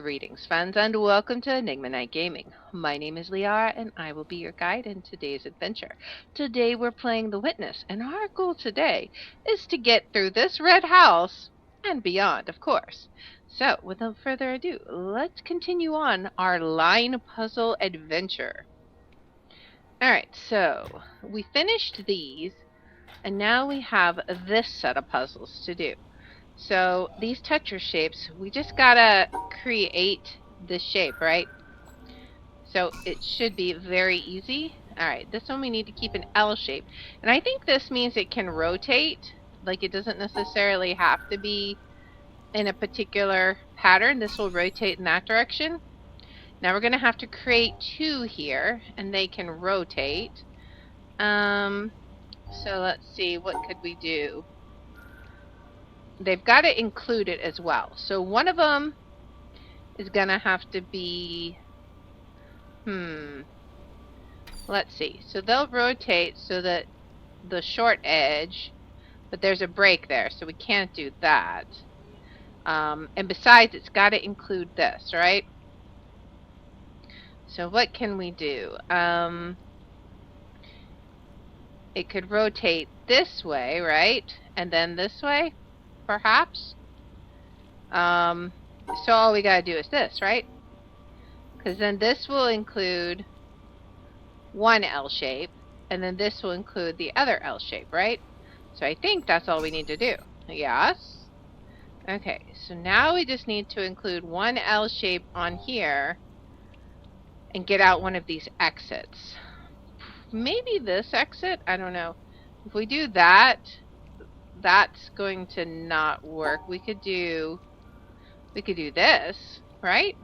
Greetings, friends, and welcome to Enigma Night Gaming. My name is Liara, and I will be your guide in today's adventure. Today we're playing The Witness, and our goal today is to get through this red house and beyond, of course. So, without further ado, let's continue on our line puzzle adventure. Alright, so we finished these, and now we have this set of puzzles to do. So these tetris shapes, we just gotta create this shape, right? So it should be very easy. Alright, this one we need to keep an L shape. And I think this means it can rotate. Like it doesn't necessarily have to be in a particular pattern. This will rotate in that direction. Now we're gonna have to create two here, and they can rotate. So let's see, what could we do? They've got to include it as well. So one of them is going to have to be, let's see. So they'll rotate so that the short edge, but there's a break there, so we can't do that. And besides, it's got to include this, right? So what can we do? It could rotate this way, right? And then this way, perhaps? So all we gotta do is this, right? Because then this will include one L shape, and then this will include the other L shape, right? So I think that's all we need to do. Yes? Okay, so now we just need to include one L shape on here and get out one of these exits. Maybe this exit? I don't know. If we do that, that's going to not work. We could do this, right?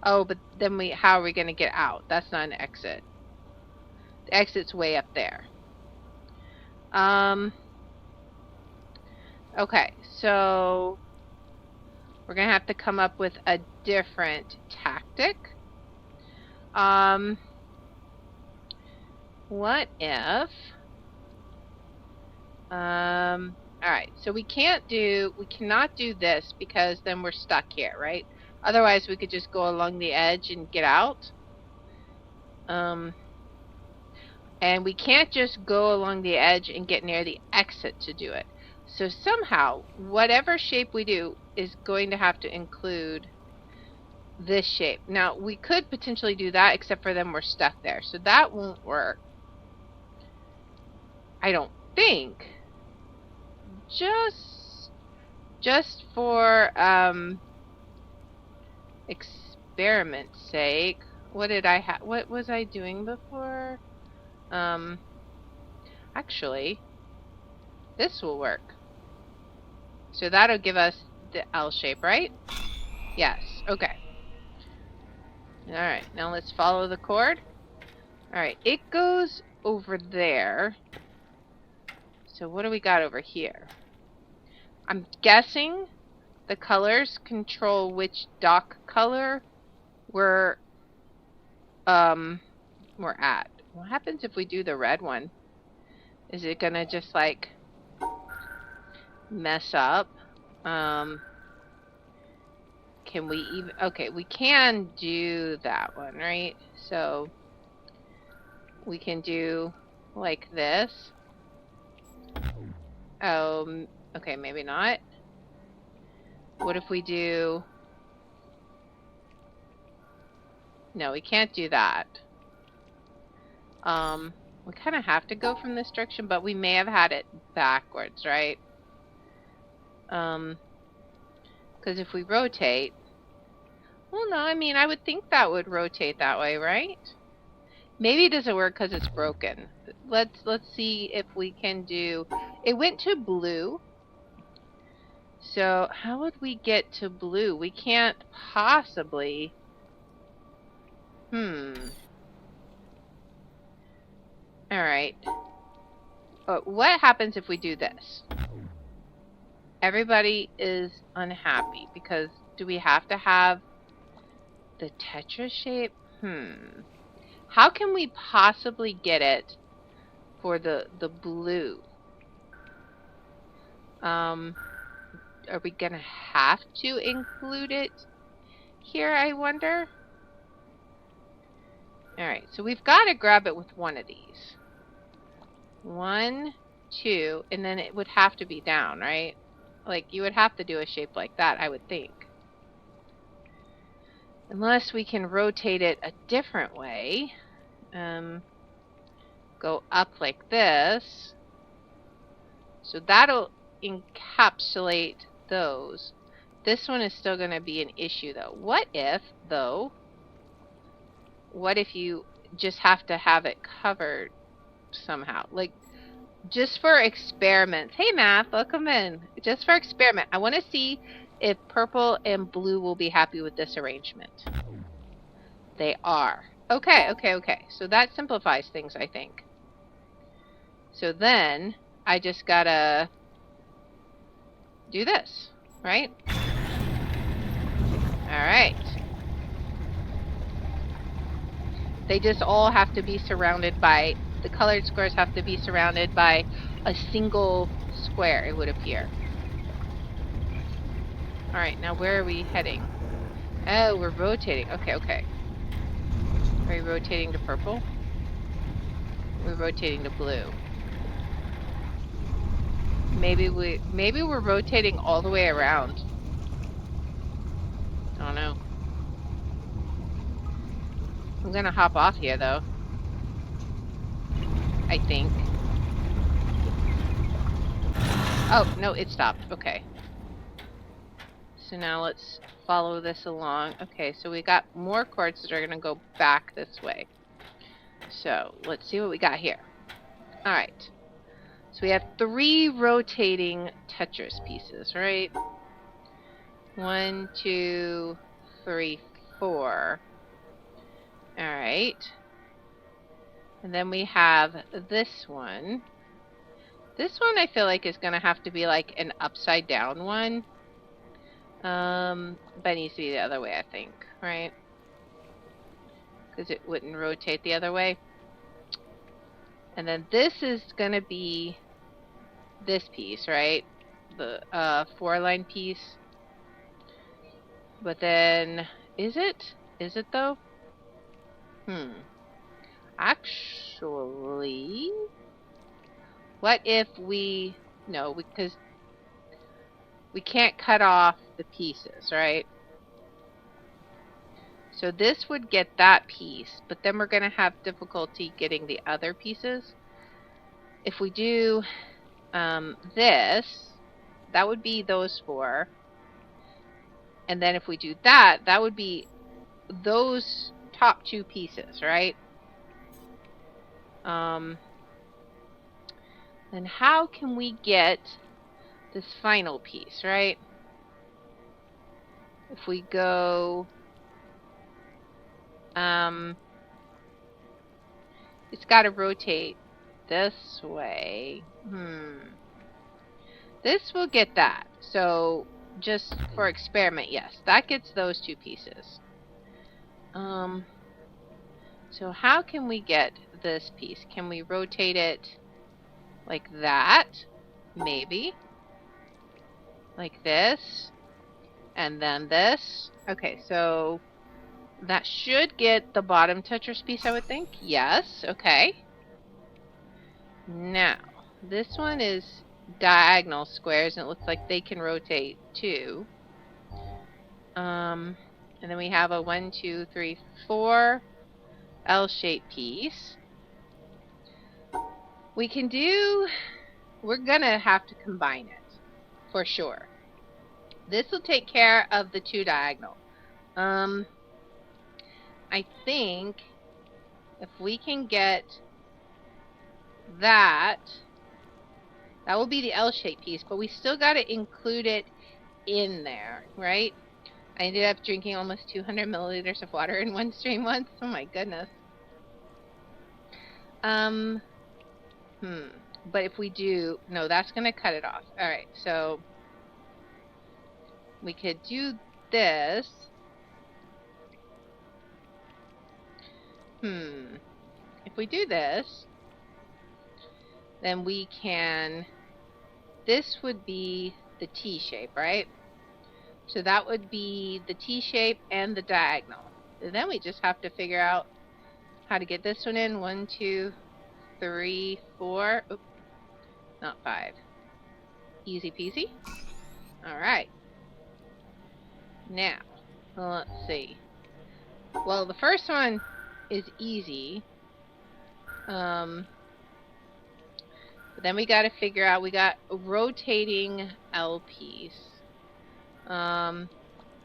Oh, but then how are we going to get out? That's not an exit. The exit's way up there. Okay, so we're going to have to come up with a different tactic. What if... alright, so we cannot do this because then we're stuck here, right? Otherwise, we could just go along the edge and get out. And we can't just go along the edge and get near the exit to do it. So somehow, whatever shape we do is going to have to include this shape. Now, we could potentially do that, except for then we're stuck there. So that won't work. I don't think. Just for experiment's sake, what was I doing before? Actually, this will work. So that'll give us the L shape, right? Yes, okay. Alright, now let's follow the cord. Alright, it goes over there. So what do we got over here? I'm guessing the colors control which dock color we're at. What happens if we do the red one? Is it gonna just like mess up? Can we even... Okay, we can do that one, right? So we can do like this. Okay, maybe not. What if we do... No, we can't do that. We kind of have to go from this direction, but we may have had it backwards, right? Because if we rotate... Well, no, I mean, I would think that would rotate that way, right? Maybe it doesn't work because it's broken. Let's see if we can do... It went to blue. So, how would we get to blue? We can't possibly... Alright. What happens if we do this? Everybody is unhappy because do we have to have the Tetris shape? How can we possibly get it for the blue? Are we gonna have to include it here, I wonder? Alright, so we've got to grab it with one of these. 1, 2, and then it would have to be down, right? Like, you would have to do a shape like that, I would think. Unless we can rotate it a different way. Go up like this. So that'll encapsulate those. This one is still going to be an issue, though. What if, though, what if you just have to have it covered somehow? Like, just for experiments. Hey, Math, welcome in. Just for experiment. I want to see if purple and blue will be happy with this arrangement. They are. Okay, okay, okay. So that simplifies things, I think. So then, I just gotta do this, right? Alright. They just all have to be surrounded by, the colored squares have to be surrounded by a single square, it would appear. Alright, now where are we heading? Oh, we're rotating. Okay, okay. Are we rotating to purple? We're rotating to blue. Maybe we're rotating all the way around. I don't know. I'm gonna hop off here though. I think. Oh, no, it stopped. Okay. So now let's follow this along. Okay, so we got more chords that are gonna go back this way. So let's see what we got here. Alright. So we have 3 rotating Tetris pieces, right? 1, 2, 3, 4. Alright. And then we have this one. This one I feel like is going to have to be like an upside down one. But it needs to be the other way, I think, right? Because it wouldn't rotate the other way. And then this is going to be this piece, right? The 4-line piece. But then, is it? Is it though? Actually, what if we, no, because we can't cut off the pieces, right? So this would get that piece, but then we're going to have difficulty getting the other pieces. If we do this, that would be those 4. And then if we do that, that would be those top 2 pieces, right? Then how can we get this final piece, right? If we go, it's got to rotate this way. This will get that. So just for experiment, yes, that gets those 2 pieces. So how can we get this piece? Can we rotate it like that? Maybe. Like this. And then this. Okay, so that should get the bottom Tetris piece, I would think. Yes, okay. Now, this one is diagonal squares, and it looks like they can rotate too. And then we have a 1, 2, 3, 4 L-shaped piece. We can do, we're gonna have to combine it, for sure. This will take care of the 2 diagonal. I think if we can get that, that will be the L-shaped piece, but we still got to include it in there, right? I ended up drinking almost 200 milliliters of water in one stream once. Oh my goodness. But if we do, no, that's going to cut it off. Alright, so we could do this. If we do this, then we can, this would be the T shape, right? So that would be the T shape and the diagonal. And then we just have to figure out how to get this one in. 1, 2, 3, 4. Oops, not 5. Easy peasy. All right. Now, let's see. Well, the first one is easy. But then we got to figure out, we got a rotating L piece.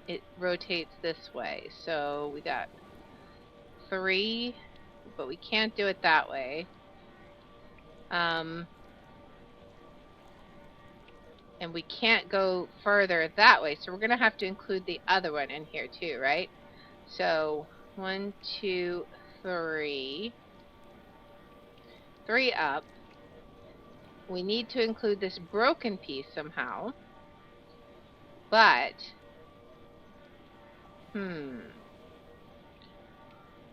It rotates this way. So we got 3, but we can't do it that way. And we can't go further that way. So we're going to have to include the other one in here too, right? So 1, 2, 3. 3 up. We need to include this broken piece somehow. But,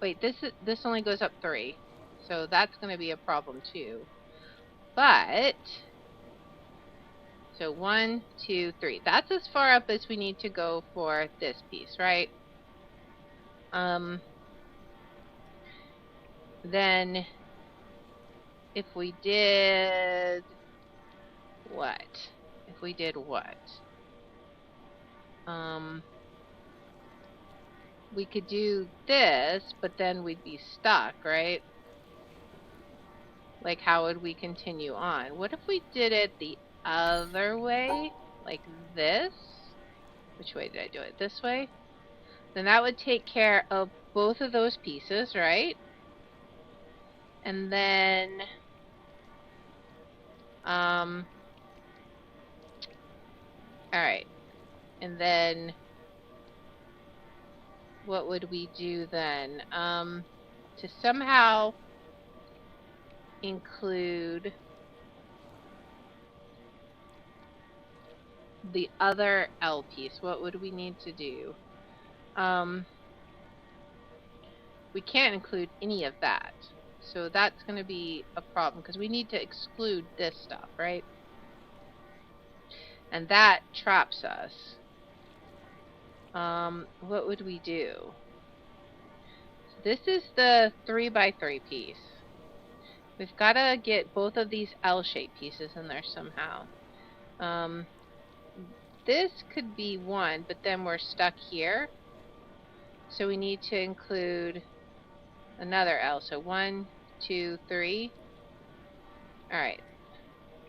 wait, this only goes up 3. So that's going to be a problem too. But, so 1, 2, 3. That's as far up as we need to go for this piece, right? Then, if we did what? If we did what? We could do this, but then we'd be stuck, right? Like, how would we continue on? What if we did it the other way? Like this? Which way did I do it? This way? Then that would take care of both of those pieces, right? And then, alright. And then, what would we do then? To somehow include the other L piece, what would we need to do? We can't include any of that. So that's going to be a problem because we need to exclude this stuff, right? And that traps us. What would we do? This is the 3x3 piece. We've got to get both of these L-shaped pieces in there somehow. This could be one, but then we're stuck here. So we need to include another L. So 1, 2, 3. Alright.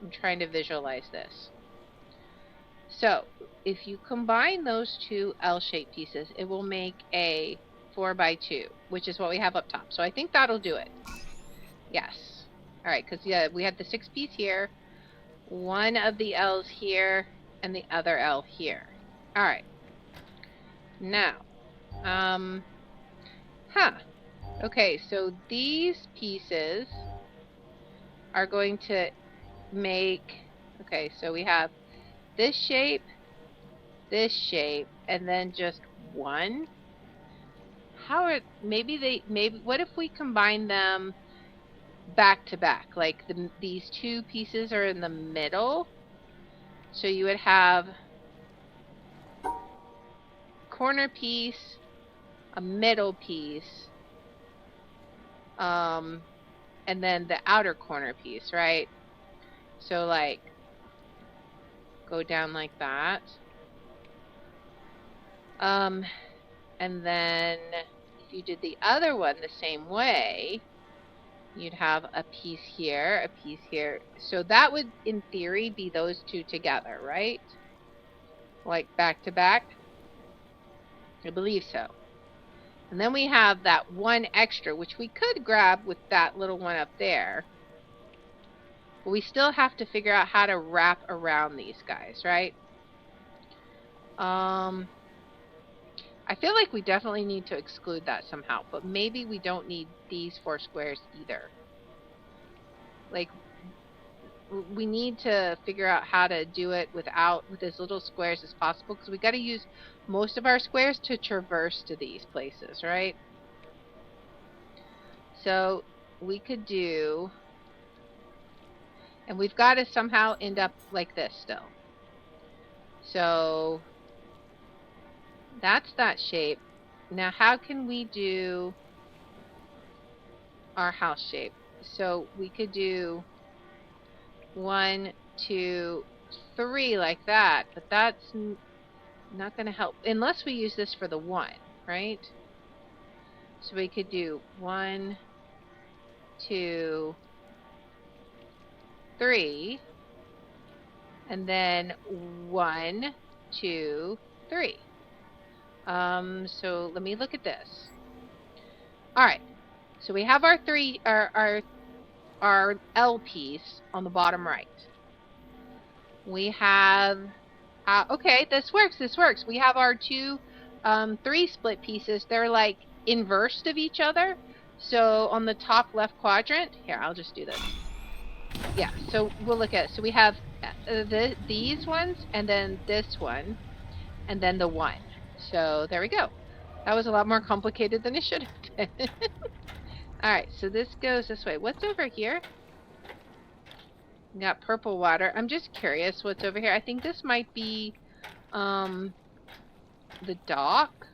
I'm trying to visualize this. So, if you combine those two L-shaped pieces, it will make a 4x2, which is what we have up top. So I think that'll do it. Yes. Alright, because yeah, we had the 6 piece here, one of the L's here, and the other L here. Alright. Now, okay, so these pieces are going to make, okay, so we have this shape, and then just one. How are, maybe, what if we combine them back to back? Like these two pieces are in the middle. So you would have corner piece, a middle piece, and then the outer corner piece, right? So like, go down like that. And then if you did the other one the same way, you'd have a piece here, a piece here. So that would, in theory, be those two together, right? Like back to back. I believe so. And then we have that one extra, which we could grab with that little one up there. But we still have to figure out how to wrap around these guys, right? I feel like we definitely need to exclude that somehow, but maybe we don't need these 4 squares either. Like, we need to figure out how to do it with as little squares as possible, because we got to use most of our squares to traverse to these places, right? So we could do, and we've got to somehow end up like this still. So that's that shape. Now how can we do our house shape? So we could do 1, 2, 3 like that, but that's not going to help unless we use this for the 1, right? So we could do 1, 2, 3, and then 1, 2, 3. So let me look at this. All right. So we have our L piece on the bottom right. We have okay, this works. We have our 2 3 split pieces. They're like inversed of each other. So on the top left quadrant, here, I'll just do this. Yeah, so we'll look at it. So we have these ones, and then this one, and then the 1. So there we go. That was a lot more complicated than it should have been. Alright, so this goes this way. What's over here? We got purple water. I'm just curious what's over here. I think this might be the dock.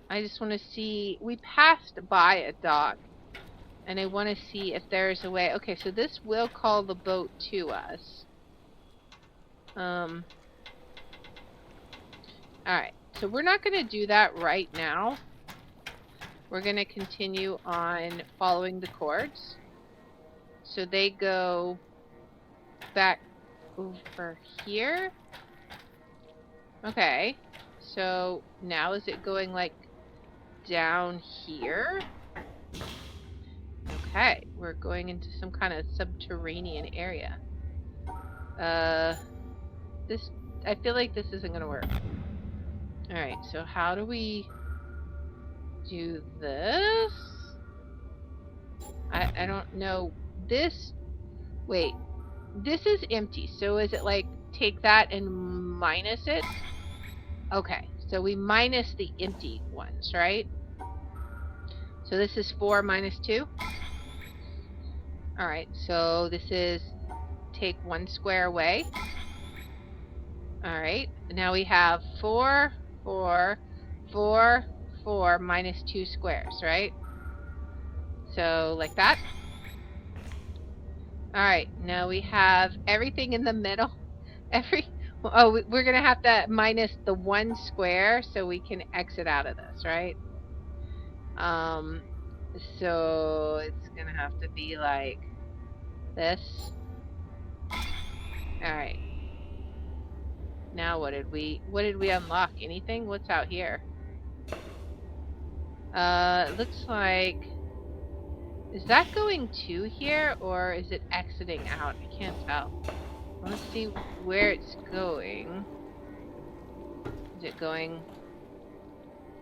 I just want to see. We passed by a dock, and I want to see if there's a way. Okay, so this will call the boat to us. Alright, so we're not going to do that right now. We're going to continue on following the chords. So they go back over here. Okay, so now is it going like down here? Okay, we're going into some kind of subterranean area. This, I feel like this isn't gonna work. Alright, so how do we do this? I don't know. This, wait, this is empty, so is it like take that and minus it? Okay, so we minus the empty ones, right? So this is 4 minus 2. Alright, so this is take 1 square away. Alright, now we have 4, 4, 4, 4 minus 2 squares, right? So like that. Alright, now we have everything in the middle. Oh, we're going to have to minus the 1 square so we can exit out of this, right? So it's going to have to be like this. Alright. Now what did we unlock? Anything? What's out here? It looks like, is that going to here or is it exiting out? I can't tell. Let's see where it's going. Is it going?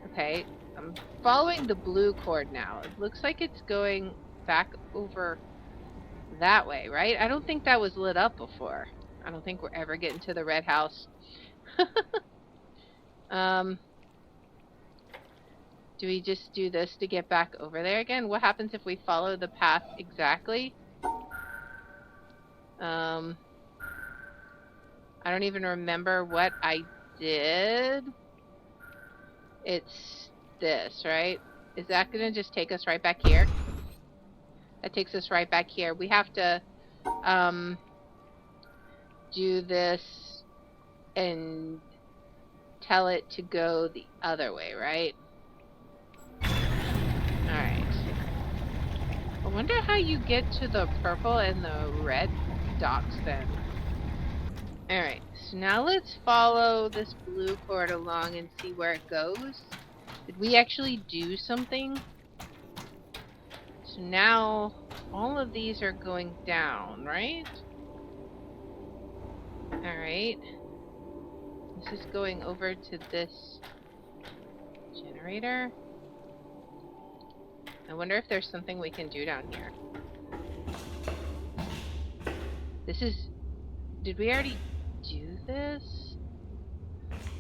Okay, I'm following the blue cord now. It looks like it's going back over that way, right? I don't think that was lit up before. I don't think we're ever getting to the red house. Do we just do this to get back over there again? What happens if we follow the path exactly? I don't even remember what I did. It's this, right? Is that gonna just take us right back here? That takes us right back here. We have to do this and tell it to go the other way, right? Alright. I wonder how you get to the purple and the red dots then. Alright, so now let's follow this blue cord along and see where it goes. Did we actually do something? So now all of these are going down, right? Alright. This is going over to this generator. I wonder if there's something we can do down here. This is... Did we already do this?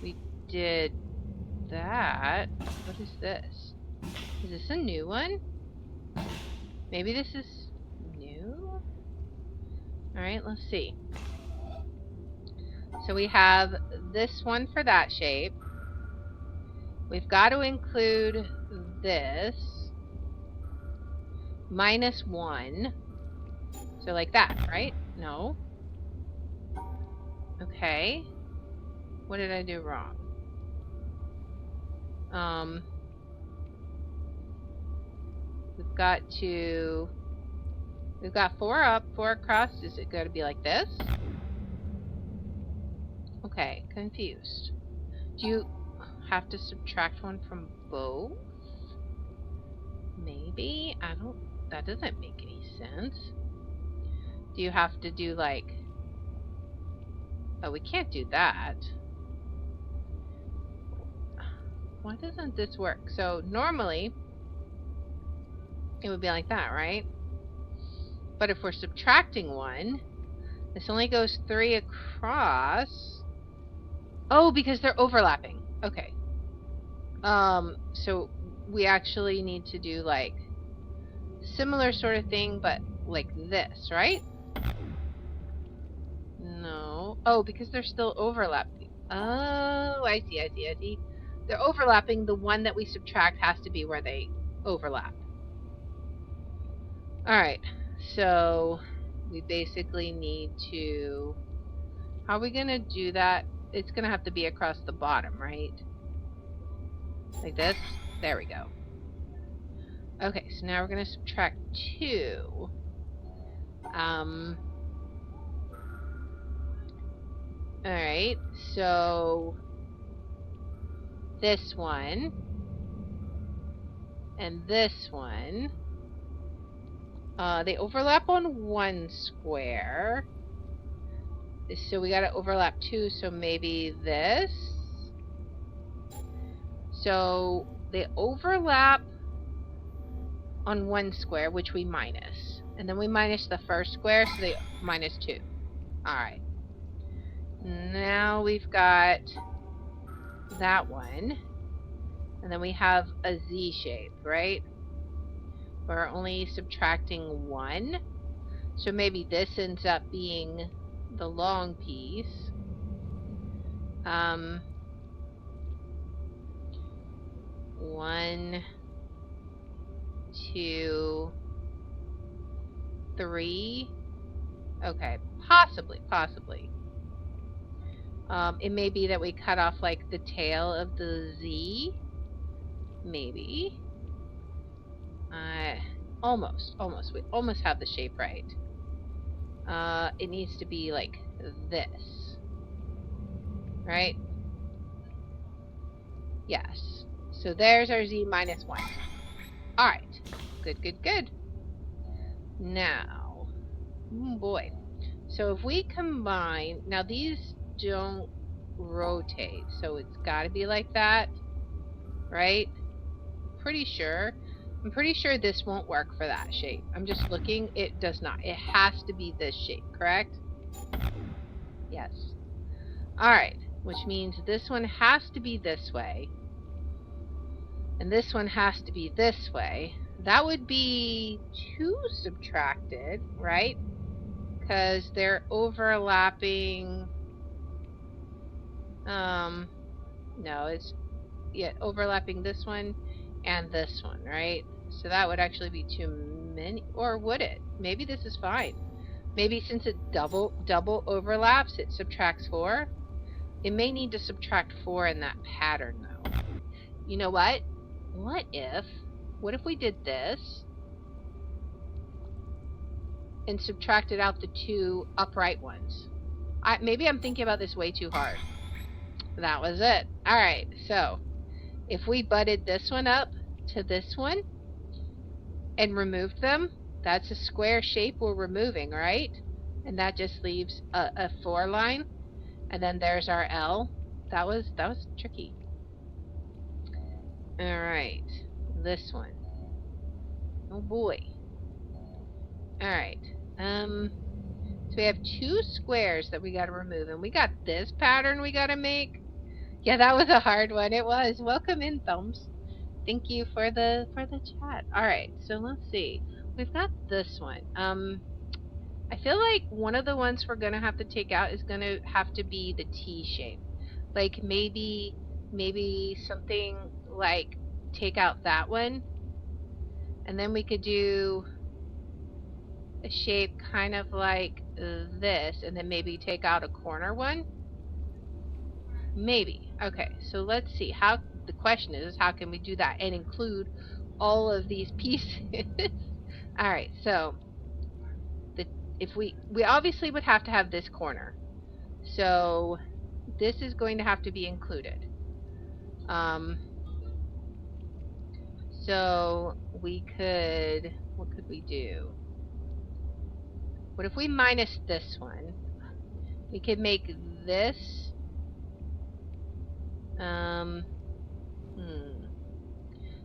We did that. What is this? Is this a new one? Maybe this is new? Alright, let's see. So we have this one for that shape. We've got to include this -1. So like that, right? No. Okay. What did I do wrong? We've got 4 up, 4 across. Is it going to be like this? Okay, confused. Do you have to subtract 1 from both? Maybe? That doesn't make any sense. Do you have to do like, oh, we can't do that. Why doesn't this work? So normally it would be like that, right? But if we're subtracting 1, this only goes 3 across. Oh, because they're overlapping. Okay. So we actually need to do like similar sort of thing, but like this, right? No. Oh, because they're still overlapping. Oh, I see. They're overlapping. The one that we subtract has to be where they overlap. Alright, so we basically need to... How are we going to do that? It's going to have to be across the bottom, right? Like this? There we go. Okay, so now we're going to subtract 2. Alright, so this one and this one, they overlap on 1 square. So we got to overlap 2, so maybe this. So they overlap on 1 square, which we minus. And then we minus the first square, so they -2. Alright. Now we've got that one. And then we have a Z shape, right? We're only subtracting 1. So maybe this ends up being the long piece. 1, 2, 3. Okay, possibly. It may be that we cut off like the tail of the Z. Maybe. Almost. We almost have the shape right. It needs to be like this. Right? Yes. So there's our Z -1. Alright. Good. Now. Oh boy. So if we combine... Now these don't rotate. So it's got to be like that. Right? Pretty sure. I'm pretty sure this won't work for that shape. I'm just looking. It does not. It has to be this shape, correct? Yes. Alright. Which means this one has to be this way. And this one has to be this way. That would be 2 subtracted, right? Because they're overlapping. No, it's overlapping this one and this one, right? So that would actually be too many, or would it? Maybe this is fine. Maybe since it double overlaps, it subtracts 4. It may need to subtract 4 in that pattern, though. You know what? What if we did this and subtracted out the 2 upright ones? Maybe I'm thinking about this way too hard. That was it. Alright, so if we butted this one up to this one and removed them, that's a square shape we're removing, right? And that just leaves a 4 line. And then there's our L. That was tricky. Alright, this one. Oh boy. Alright. So we have 2 squares that we gotta remove, and we got this pattern we gotta make. Yeah, that was a hard one. It was. Welcome in, Thumbs. Thank you for the chat. Alright, so let's see. We've got this one. I feel like one of the ones we're going to have to take out is going to have to be the T shape. Like maybe something like take out that one. And then we could do a shape kind of like this, and then maybe take out a corner one. Maybe. Okay, so let's see. How the question is, how can we do that and include all of these pieces? All right, so if we obviously would have to have this corner. So this is going to have to be included. So we could, what could we do? What if we minus this one? We could make this,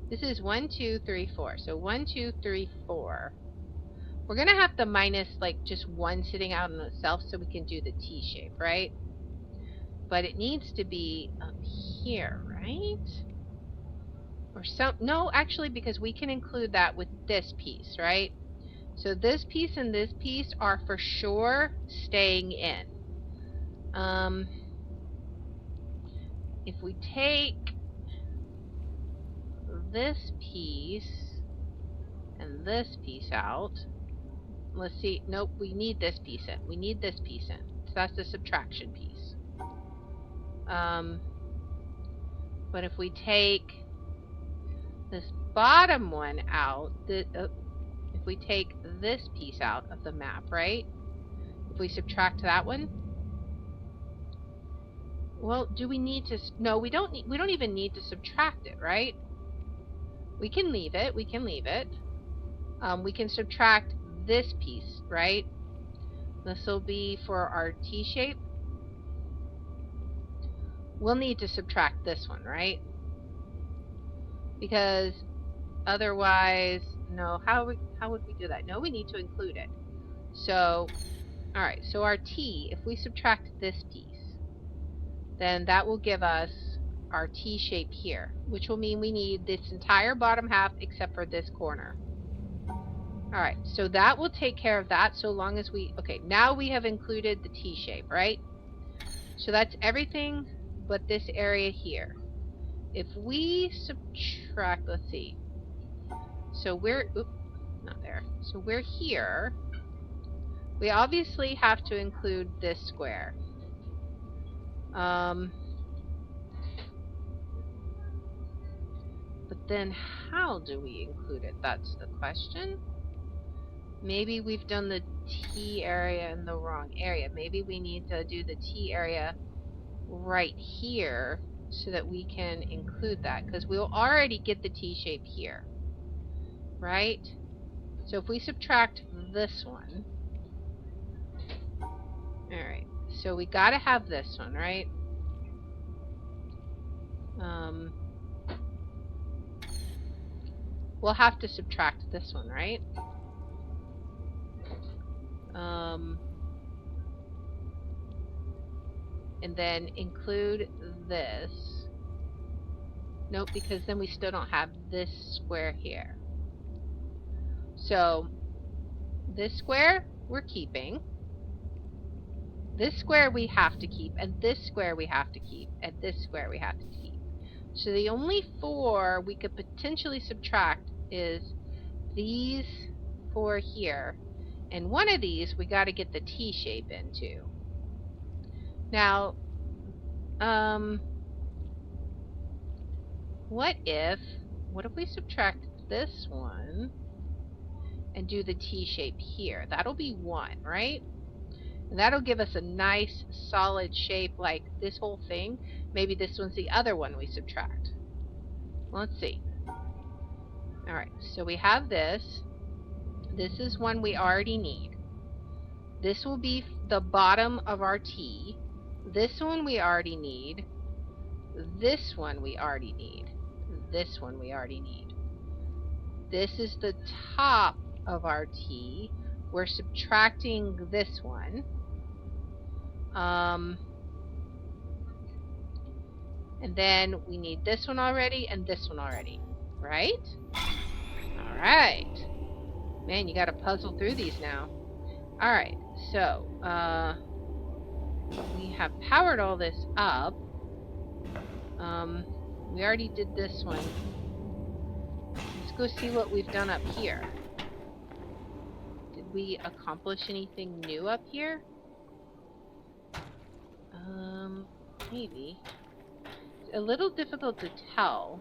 this is 1, 2, 3, 4. So 1, 2, 3, 4. We're going to have to minus like just one sitting out on itself so we can do the T shape, right? But it needs to be up here, right? Or some, no, actually, because we can include that with this piece, right? So this piece and this piece are for sure staying in. If we take this piece and this piece out, let's see, nope, we need this piece in. We need this piece in. So that's the subtraction piece. But if we take this bottom one out, if we take this piece out of the map, right? If we subtract that one, well, do we need to? No, we don't even need to subtract it, right? We can leave it. We can leave it. We can subtract this piece, right? This will be for our T shape. We'll need to subtract this one, right? Because otherwise, no. How would we do that? No, we need to include it. So, all right. So our T, if we subtract this piece, then that will give us our T shape here, which will mean we need this entire bottom half except for this corner. Alright, so that will take care of that so long as we... Okay, now we have included the T shape, right? So that's everything but this area here. If we subtract... Let's see. So we're... Oops, not there. So we're here. We obviously have to include this square. But then how do we include it? That's the question. Maybe we've done the T area in the wrong area. Maybe we need to do the T area right here so that we can include that, because we'll already get the T shape here, right? So if we subtract this one, alright, so we gotta have this one, right? We'll have to subtract this one, right? And then include this. Nope, because then we still don't have this square here. So this square we're keeping. This square we have to keep, and this square we have to keep, and this square we have to keep. So the only 4 we could potentially subtract is these 4 here. And one of these we got to get the T shape into. Now, what if we subtract this one and do the T shape here? That'll be 1, right? And that'll give us a nice solid shape like this whole thing. Maybe this one's the other one we subtract. Let's see. Alright, so we have this. This is one we already need. This will be the bottom of our T. This one we already need. This one we already need. This one we already need. This is the top of our T. We're subtracting this one. And then we need this one already and this one already. Right? Alright. Man, you gotta puzzle through these now. Alright, so, we have powered all this up. We already did this one. Let's go see what we've done up here. Did we accomplish anything new up here? Maybe. It's a little difficult to tell.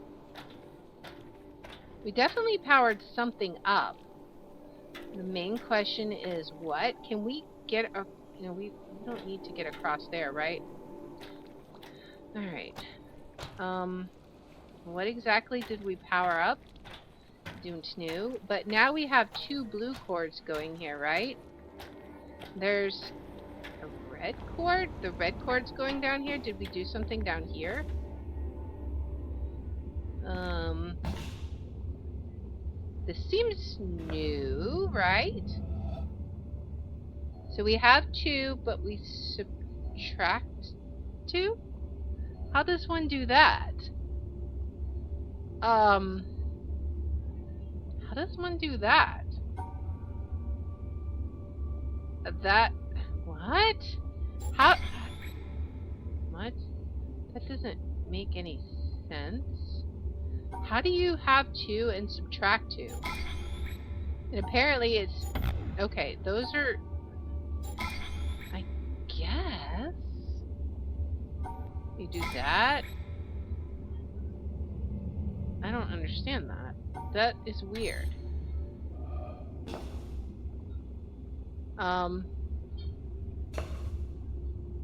We definitely powered something up. The main question is what? Can we get a... You know, we don't need to get across there, right? Alright. What exactly did we power up? Don't know. But now we have 2 blue cords going here, right? There's a red cord? The red cord's going down here? Did we do something down here? This seems new, right? So we have 2, but we subtract 2? How does one do that? How does one do that? What? How? What? That doesn't make any sense. How do you have 2 and subtract 2? And apparently it's... Okay, those are... I guess... You do that? I don't understand that. That is weird.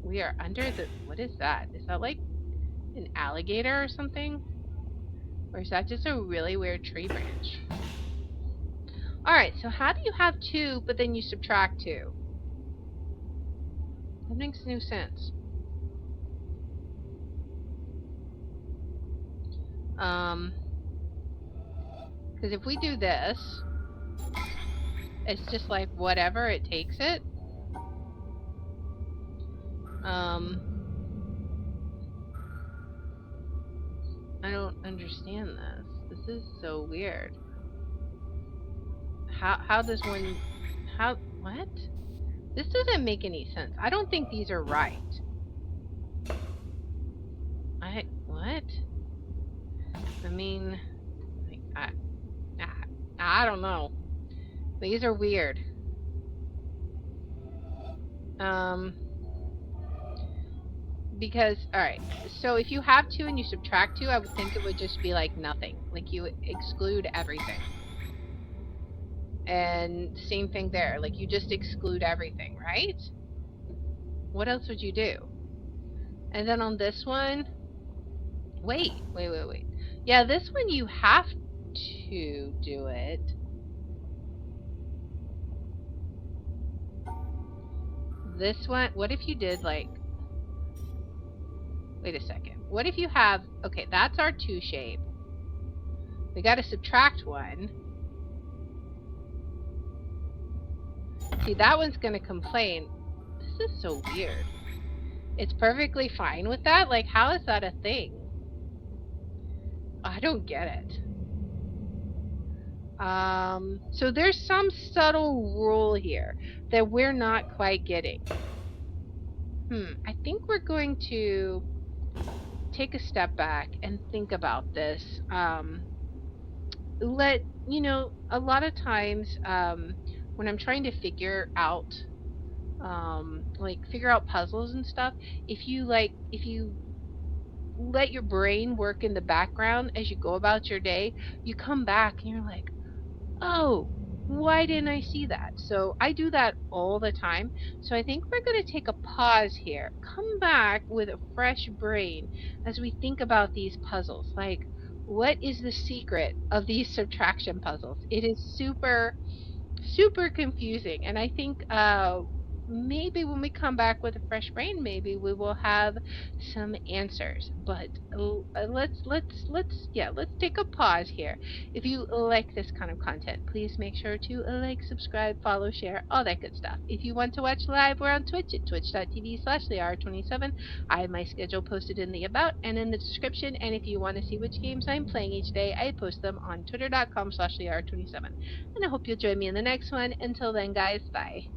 We are under the... What is that? Is that like an alligator or something? Or is that just a really weird tree branch? Alright, so how do you have 2, but then you subtract 2? That makes no sense. Because if we do this, it's just like whatever, it takes it. I don't understand this. This is so weird. How does one... What? This doesn't make any sense. I don't think these are right. What? I mean... I don't know. These are weird. Because, alright, so if you have 2 and you subtract 2, I would think it would just be like nothing. Like you exclude everything. And same thing there. Like you just exclude everything, right? What else would you do? And then on this one... Wait. Yeah, this one you have to do it. This one, what if you did like... Wait a second. What if you have... Okay, that's our 2 shape. We gotta subtract 1. See, that one's gonna complain. This is so weird. It's perfectly fine with that? Like, how is that a thing? I don't get it. So there's some subtle rule here that we're not quite getting. I think we're going to take a step back and think about this. You know, a lot of times when I'm trying to figure out puzzles and stuff, if you let your brain work in the background as you go about your day, you come back and you're like, oh, why didn't I see that? So I do that all the time. So I think we're going to take a pause here. Come back with a fresh brain as we think about these puzzles. Like, what is the secret of these subtraction puzzles? It is super, super confusing. And I think maybe when we come back with a fresh brain, maybe we will have some answers. But let's take a pause here. If you like this kind of content, please make sure to like, subscribe, follow, share, all that good stuff. If you want to watch live, we're on Twitch at twitch.tv/Liar27. I have my schedule posted in the about and in the description. And if you want to see which games I'm playing each day, I post them on twitter.com/Liar27. And I hope you'll join me in the next one. Until then, guys, bye.